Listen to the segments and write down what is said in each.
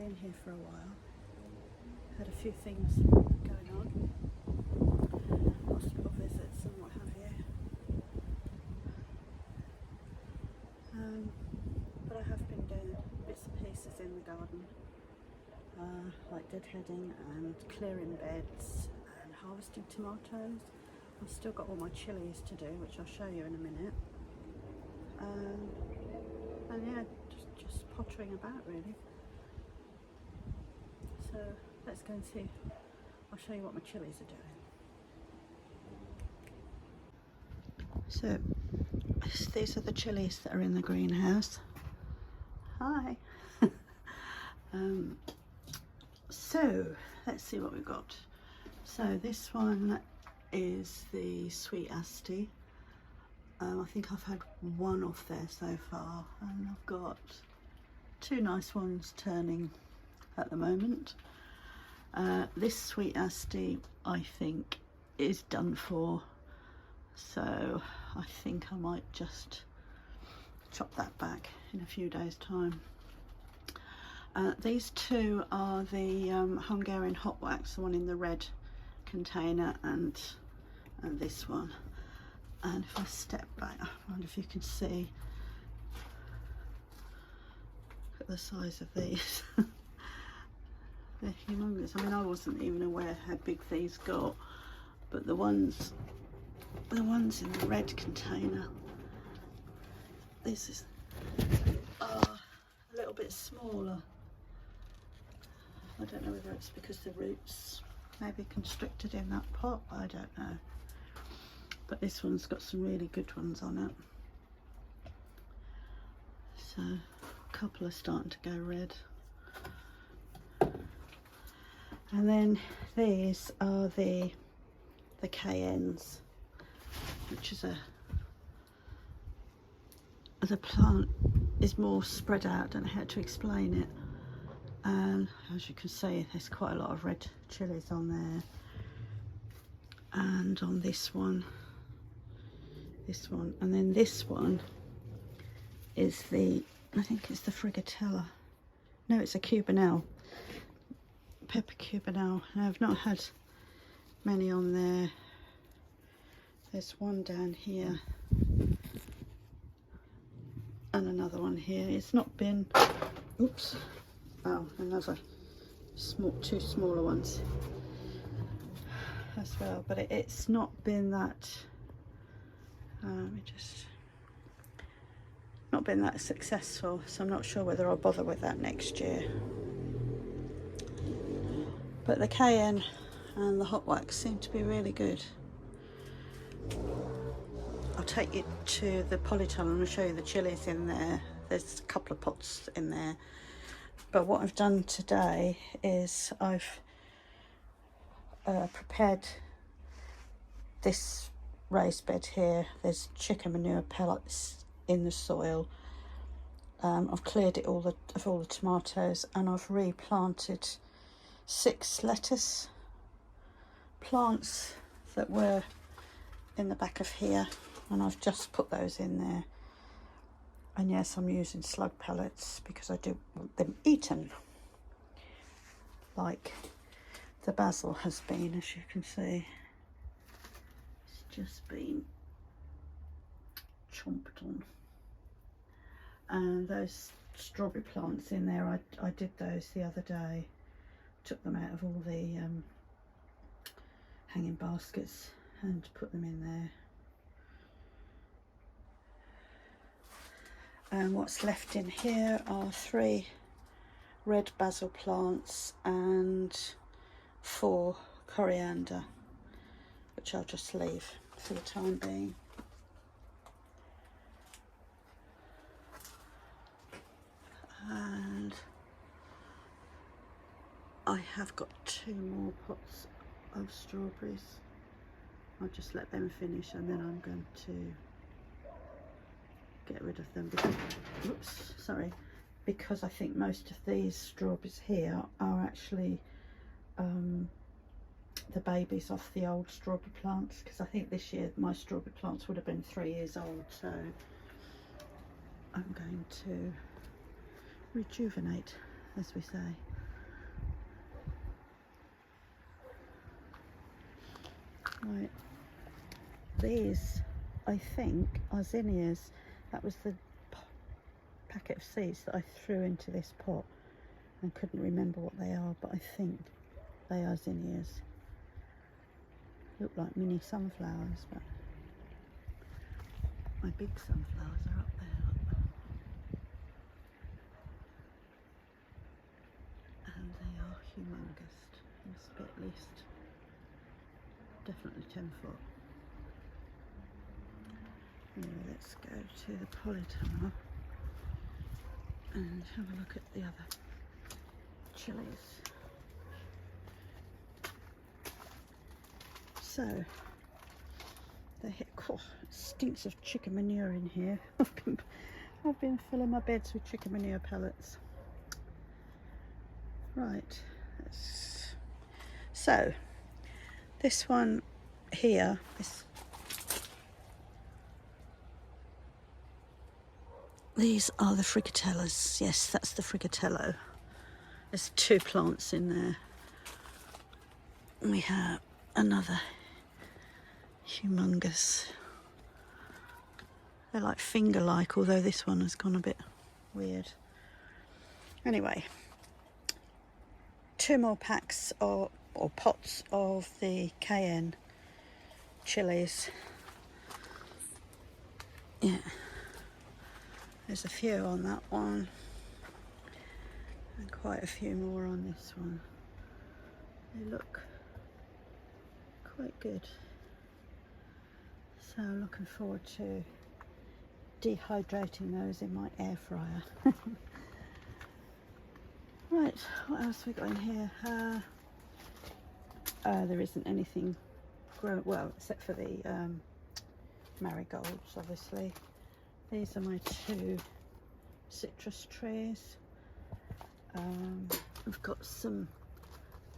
been here for a while. Had a few things going on, hospital visits and what have you. But I have been doing bits and pieces in the garden, like deadheading and clearing beds and harvesting tomatoes. I've still got all my chilies to do, which I'll show you in a minute. And yeah, just pottering about really. So let's go and see. I'll show you what my chilies are doing. So these are the chilies that are in the greenhouse. Hi. So let's see what we've got. So this one is the sweet asti. I think I've had one off there so far, and I've got two nice ones turning at the moment. This sweet asti I think is done for, so I think I might just chop that back in a few days time. These two are the Hungarian hot wax, the one in the red container, and this one. And if I step back, I wonder if you can see, look at the size of these. They're humongous. I mean, I wasn't even aware how big these got, but the ones in the red container, this is a little bit smaller. I don't know whether it's because the roots maybe constricted in that pot, I don't know. But this one's got some really good ones on it. So a couple are starting to go red. And then these are the cayennes, which is the plant is more spread out. I don't know how to explain it. And as you can see, there's quite a lot of red chilies on there. And on this one, and then this one is I think it's the frigatella. No, it's a cubanelle, pepper cubanelle. I've not had many on there. There's one down here and another one here. It's not been, oops, oh, another two smaller ones as well, but it's not been that not been that successful, so I'm not sure whether I'll bother with that next year. But the cayenne and the hot wax seem to be really good. I'll take you to the polytunnel and show you the chilies in there. There's a couple of pots in there, but what I've done today is I've prepared this raised bed here. There's chicken manure pellets in the soil. I've cleared it of all the tomatoes, and I've replanted 6 lettuce plants that were in the back of here, and I've just put those in there. And yes, I'm using slug pellets because I do want them eaten, like the basil has been, as you can see. It's just been chomped on. And those strawberry plants in there, I did those the other day. Took them out of all the hanging baskets and put them in there. And what's left in here are 3 red basil plants and 4 coriander, which I'll just leave for the time being. And I have got 2 more pots of strawberries. I'll just let them finish, and then I'm going to get rid of them because, oops, sorry, because I think most of these strawberries here are actually the babies off the old strawberry plants, because I think this year my strawberry plants would have been 3 years old, so I'm going to rejuvenate, as we say. Right, these I think are zinnias. That was the packet of seeds that I threw into this pot and couldn't remember what they are, but I think they are zinnias. Look like mini sunflowers, but my big sunflowers are up there, look. And they are humongous. Must be at least definitely 10 foot. Anyway, let's go to the polytunnel and have a look at the other chilies. So, it stinks of chicken manure in here. I've been filling my beds with chicken manure pellets. Right, so this one here, these are the frigatellas. Yes, that's the frigatello. There's 2 plants in there. We have another humongous. They're like finger-like, although this one has gone a bit weird. Anyway, 2 more packs or pots of the cayenne chilies. Yeah, there's a few on that one and quite a few more on this one. They look quite good. So I'm looking forward to dehydrating those in my air fryer. Right, what else have we got in here? There isn't anything grown, well, except for the marigolds, obviously. These are my 2 citrus trees. I've got some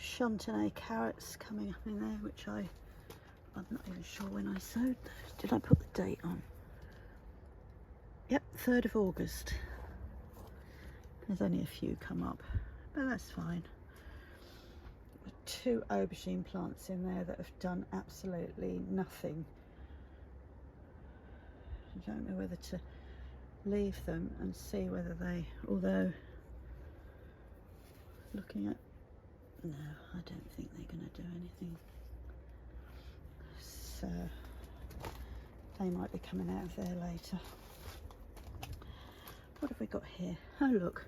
Chantenay carrots coming up in there, which I'm not even sure when I sowed those. Did I put the date on? Yep, 3rd of August. There's only a few come up, but that's fine. 2 aubergine plants in there that have done absolutely nothing. I don't know whether to leave them and see whether they, although looking at, no, I don't think they're going to do anything. So they might be coming out of there later. What have we got here? Oh look,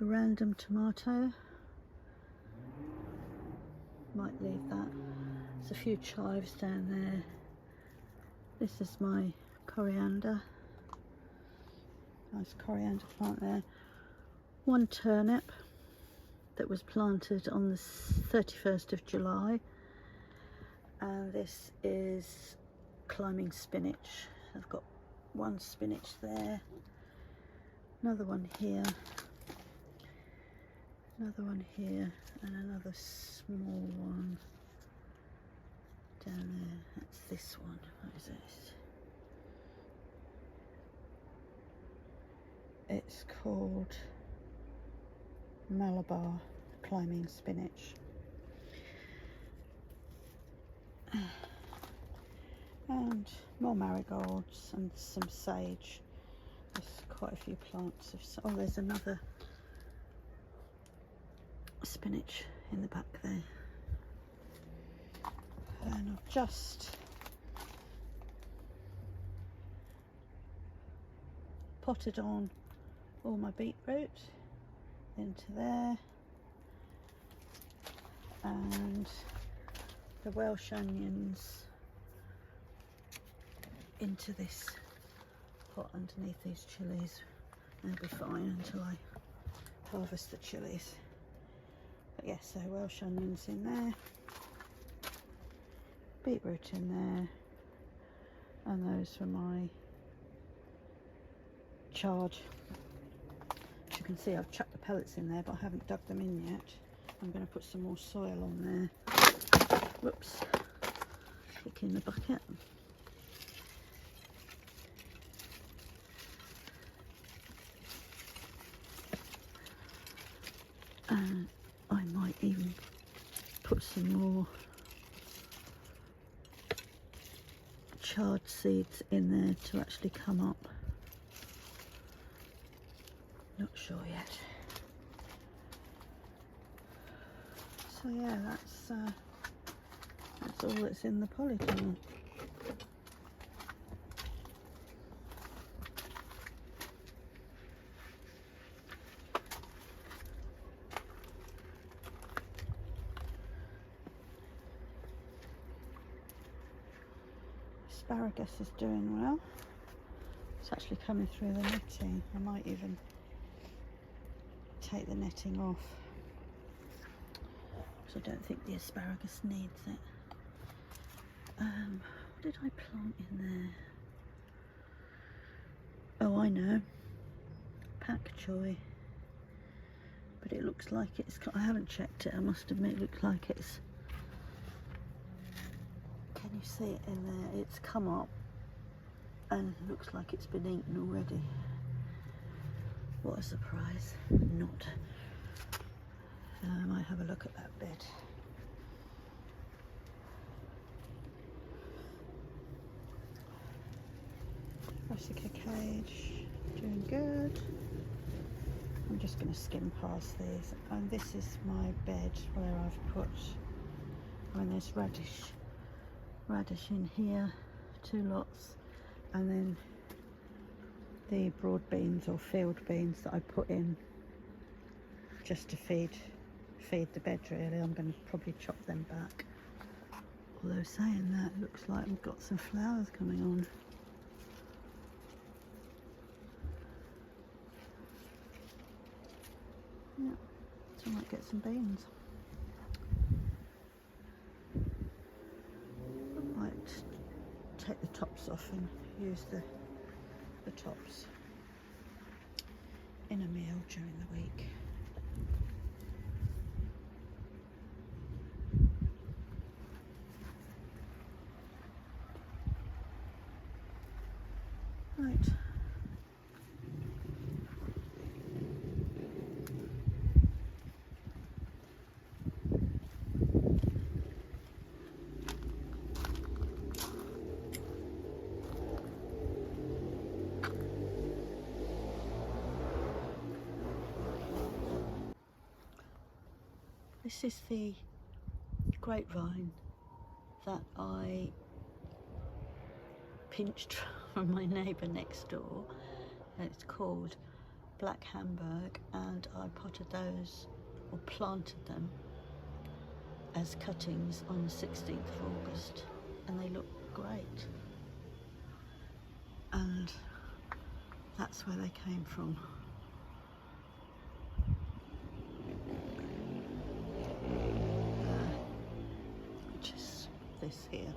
a random tomato. Might leave that. There's a few chives down there. This is my coriander. Nice coriander plant there. 1 turnip that was planted on the 31st of July. And this is climbing spinach. I've got 1 spinach there. Another one here. Another one here. And another small one down there. That's this one. What is this? It's called Malabar climbing spinach. And more marigolds and some sage. There's quite a few plants of, oh, there's another spinach in the back there. And I've just potted on all my beetroot into there, and the Welsh onions into this pot underneath these chilies. They'll be fine until I harvest the chilies. But yes, so Welsh onions in there, beetroot in there, and those are my chard. As you can see, I've chucked the pellets in there, but I haven't dug them in yet. I'm going to put some more soil on there. Whoops, stick in the bucket. And I might even put some more chard seeds in there to actually come up. Not sure yet. So yeah, that's all that's in the polytunnel. Asparagus is doing well. It's actually coming through the netting. I might even take the netting off, because I don't think the asparagus needs it. What did I plant in there? Oh, I know. Pak choy. But it looks like it's... I haven't checked it, I must admit. It looks like it's... Can you see it in there? It's come up and looks like it's been eaten already. What a surprise. Not. I might have a look at that bed. Brassica cage, doing good. I'm just going to skim past these. And this is my bed where I've put, there's radish in here, 2 lots, and then the broad beans or field beans that I put in just to feed the bed really. I'm going to probably chop them back. Although saying that, it looks like we've got some flowers coming on. Yeah, so I might get some beans. I might take the tops off and use the tops in a meal during the week. Right. This is the grapevine that I pinched from my neighbour next door. It's called Black Hamburg, and I potted those, or planted them, as cuttings on the 16th of August, and they look great. And that's where they came from. Which is this here.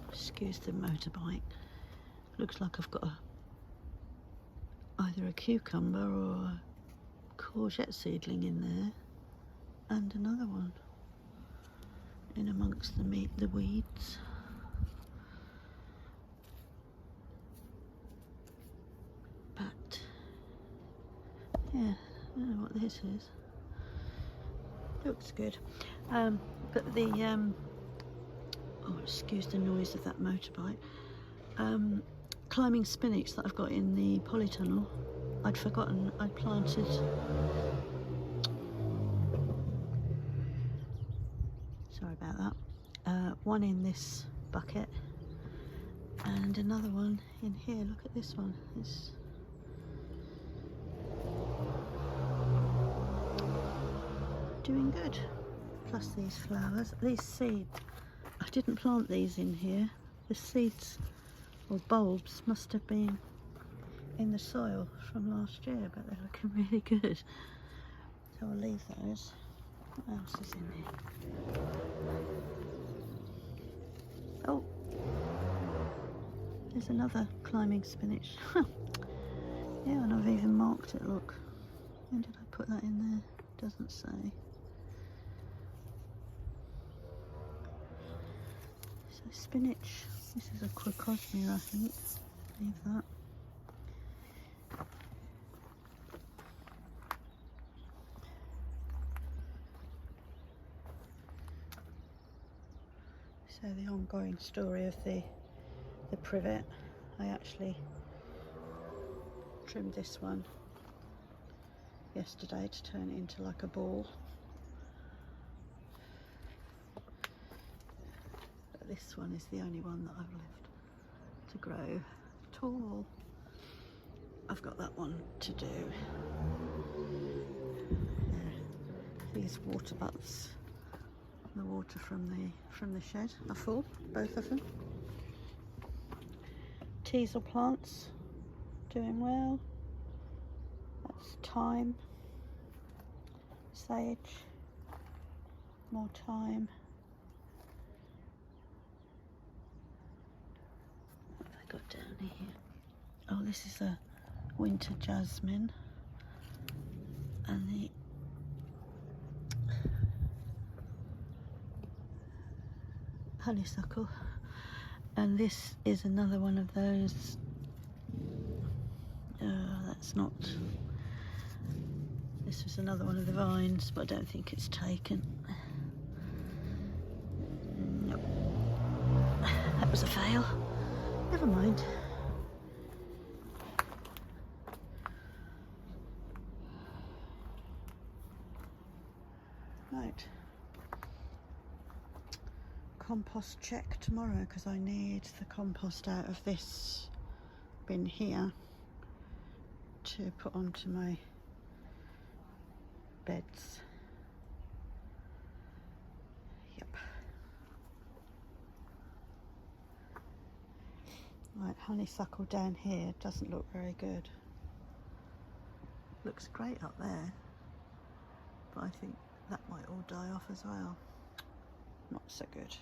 Excuse the motorbike. Looks like I've got either a cucumber or a courgette seedling in there, and another one in amongst the weeds. But yeah, I don't know what this is. Looks good. But the oh, excuse the noise of that motorbike. Climbing spinach that I've got in the polytunnel, I'd forgotten I'd planted. Sorry about that. One in this bucket and another one in here. Look at this one. It's doing good. Plus these flowers, these seeds. I didn't plant these in here. The seeds or bulbs must have been in the soil from last year, but they're looking really good. So I'll leave those. What else is in here? Oh, there's another climbing spinach. Yeah, and I've even marked it, look. When did I put that in there? Doesn't say. So spinach, this is a crocosmia, I think. Leave that. So the ongoing story of the privet. I actually trimmed this one yesterday to turn it into like a ball. But this one is the only one that I've left to grow tall. I've got that one to do. Yeah. These water butts, the water from the shed are full, both of them. Teasel plants doing well. That's thyme, sage, more thyme. What have I got down here? Oh, this is a winter jasmine, and the honeysuckle, and this is another one of those. That's not. This was another one of the vines, but I don't think it's taken. Nope. That was a fail. Never mind. Right. Compost check tomorrow, because I need the compost out of this bin here to put onto my beds. Yep. Right, honeysuckle down here doesn't look very good. Looks great up there, but I think that might all die off as well. Not so good.